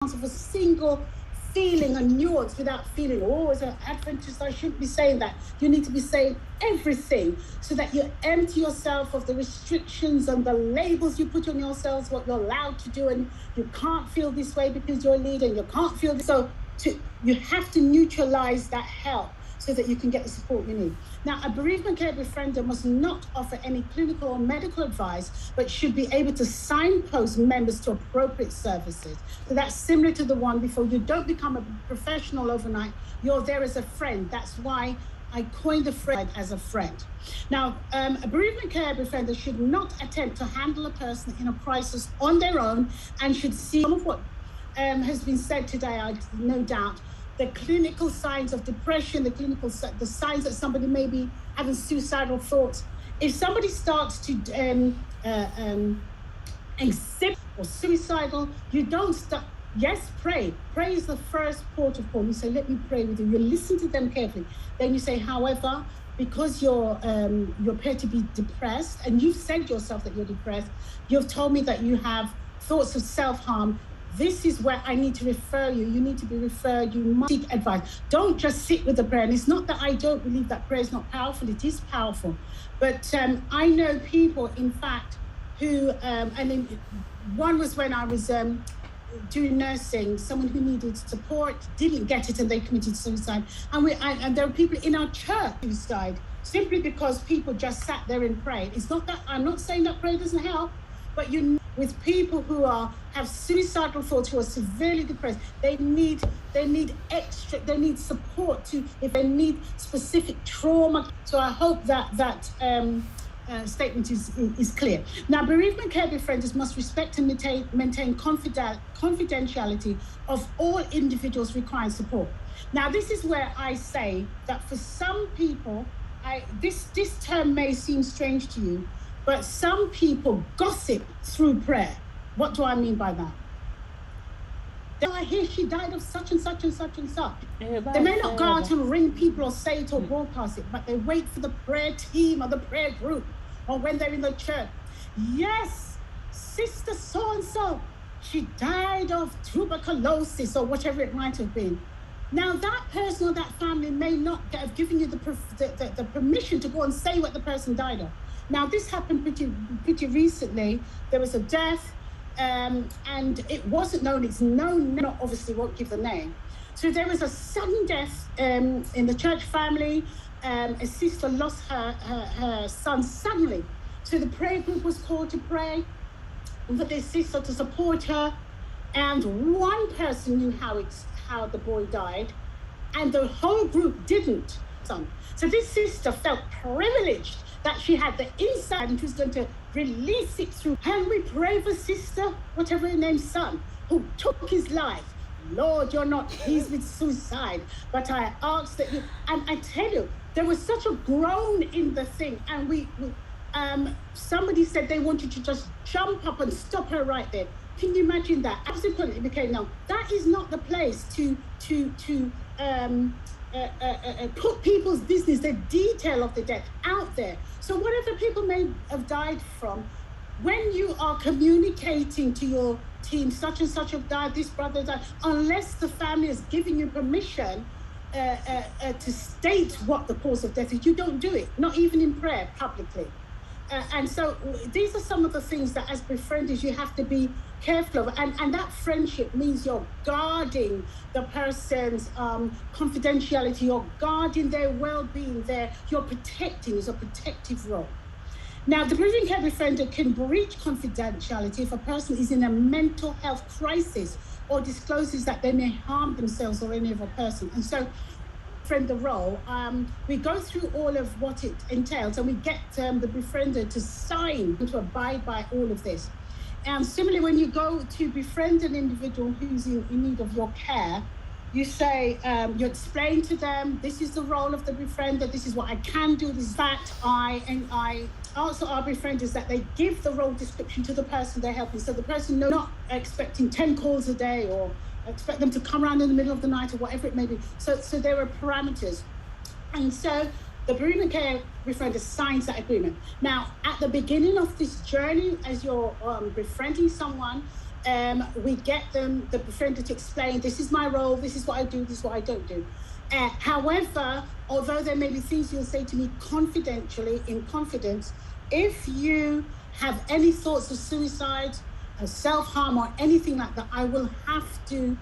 of a single feeling and nuance without feeling, oh, as an Adventist, I shouldn't be saying that. You need to be saying everything so that you empty yourself of the restrictions and the labels you put on yourselves, what you're allowed to do, and you can't feel this way because you're a leader, and you can't feel this. So you have to neutralize that help so that you can get the support you need. Now, a bereavement care befriender must not offer any clinical or medical advice, but should be able to signpost members to appropriate services. So that's similar to the one before. You don't become a professional overnight. You're there as a friend. That's why I coined the phrase as a friend. Now, a bereavement care befriender should not attempt to handle a person in a crisis on their own, and should see some of what has been said today, no doubt. The clinical signs of depression, the signs that somebody may be having suicidal thoughts. If somebody starts to exhibit or suicidal, you don't stop. Yes, pray. Pray is the first port of call. You say, let me pray with you. You listen to them carefully. Then you say, however, because you appear to be depressed, and you've said yourself that you're depressed, you've told me that you have thoughts of self-harm. This is where I need to refer you. You need to be referred. You must seek advice. Don't just sit with the prayer. And it's not that I don't believe that prayer is not powerful. It is powerful. But I know people, in fact, who, one was when I was doing nursing, someone who needed support, didn't get it, and they committed suicide. And there are people in our church who died simply because people just sat there and prayed. It's not that, I'm not saying that prayer doesn't help, but with people who have suicidal thoughts, who are severely depressed, they need support if they need specific trauma. So I hope that statement is clear. Now, bereavement care befrienders must respect and maintain confidentiality of all individuals requiring support. Now, this is where I say that for some people, this term may seem strange to you, but some people gossip through prayer. What do I mean by that? I hear she died of such and such and such and such. They may not go out and ring people or say it or broadcast it, but they wait for the prayer team or the prayer group, or when they're in the church. Yes, sister so-and-so, she died of tuberculosis or whatever it might have been. Now, that person or that family may not have given you the permission to go and say what the person died of. Now, this happened pretty recently. There was a death, and it wasn't known. It's known, obviously won't give the name. So there was a sudden death in the church family. A sister lost her son suddenly. So the prayer group was called to pray for their sister to support her. And one person knew how the boy died, and the whole group didn't. So this sister felt privileged that she had the insight and was going to release it through. And we pray for sister, whatever her name's son, who took his life. Lord, you're not pleased with suicide, but I ask that you, and I tell you, there was such a groan in the thing, and somebody said they wanted to just jump up and stop her right there. Can you imagine that? Subsequently, it became known that is not the place to put people's business, the detail of the death out there. So whatever people may have died from, when you are communicating to your team, such and such have died, this brother died, unless the family has given you permission to state what the cause of death is, you don't do it, not even in prayer publicly. And so these are some of the things that as befrienders you have to be careful of. And that friendship means you're guarding the person's confidentiality, you're guarding their well-being, you're protecting, it's a protective role. Now, the bereavement care befriender can breach confidentiality if a person is in a mental health crisis or discloses that they may harm themselves or any other person. And so, the role, we go through all of what it entails, and we get the befriender to sign, to abide by all of this. And similarly, when you go to befriend an individual who's in need of your care, you say, you explain to them, this is the role of the befriender, this is what I can do, this is that. I also our befrienders that they give the role description to the person they're helping, so the person knows, not expecting 10 calls a day or expect them to come around in the middle of the night or whatever it may be. So there are parameters. And so the bereavement care befriender signs that agreement. Now, at the beginning of this journey, as you're befriending someone, We get them, the befriender, to explain, this is my role, this is what I do, this is what I don't do. However, although there may be things you'll say to me confidentially, in confidence, if you have any thoughts of suicide, self-harm, or anything like that, I will have to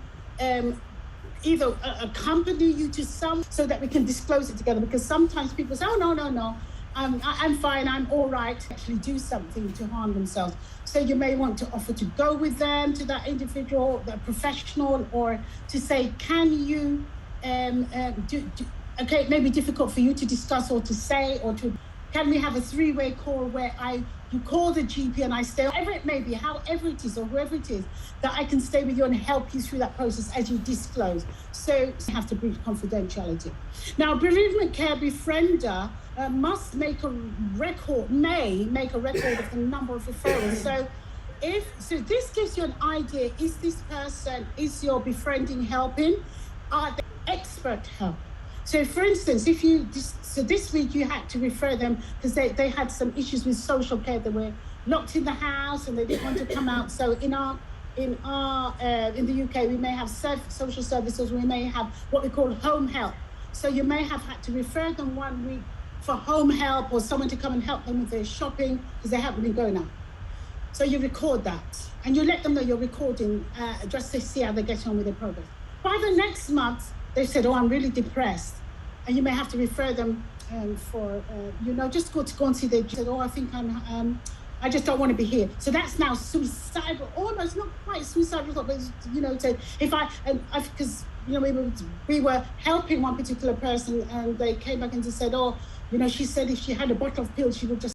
either accompany you to some, so that we can disclose it together, because sometimes people say, oh, no, I'm fine, I'm all right, actually do something to harm themselves. So you may want to offer to go with them to that individual, that professional, or to say, can you, okay, it may be difficult for you to discuss or to say, or to, can we have a 3-way call where you call the GP and I stay, whatever it may be, however it is, or whoever it is, that I can stay with you and help you through that process as you disclose. So you have to breach confidentiality. Now, bereavement care befriender must make a record of the number of referrals. So this gives you an idea, is your befriending helping? Are they expert help? So for instance, this week you had to refer them because they had some issues with social care. They were locked in the house and they didn't want to come out. So in the UK, we may have social services, we may have what we call home help. So you may have had to refer them 1 week for home help, or someone to come and help them with their shopping because they haven't been going out. So you record that and you let them know you're recording just to see how they get on with their progress. By the next month, they said, oh, I'm really depressed. And you may have to refer them for, just go and see their, said, oh, I think I just don't want to be here. So that's now suicidal, almost not quite suicidal, but, so because, we were helping one particular person and they came back and just said, oh, she said if she had a bottle of pills, she would just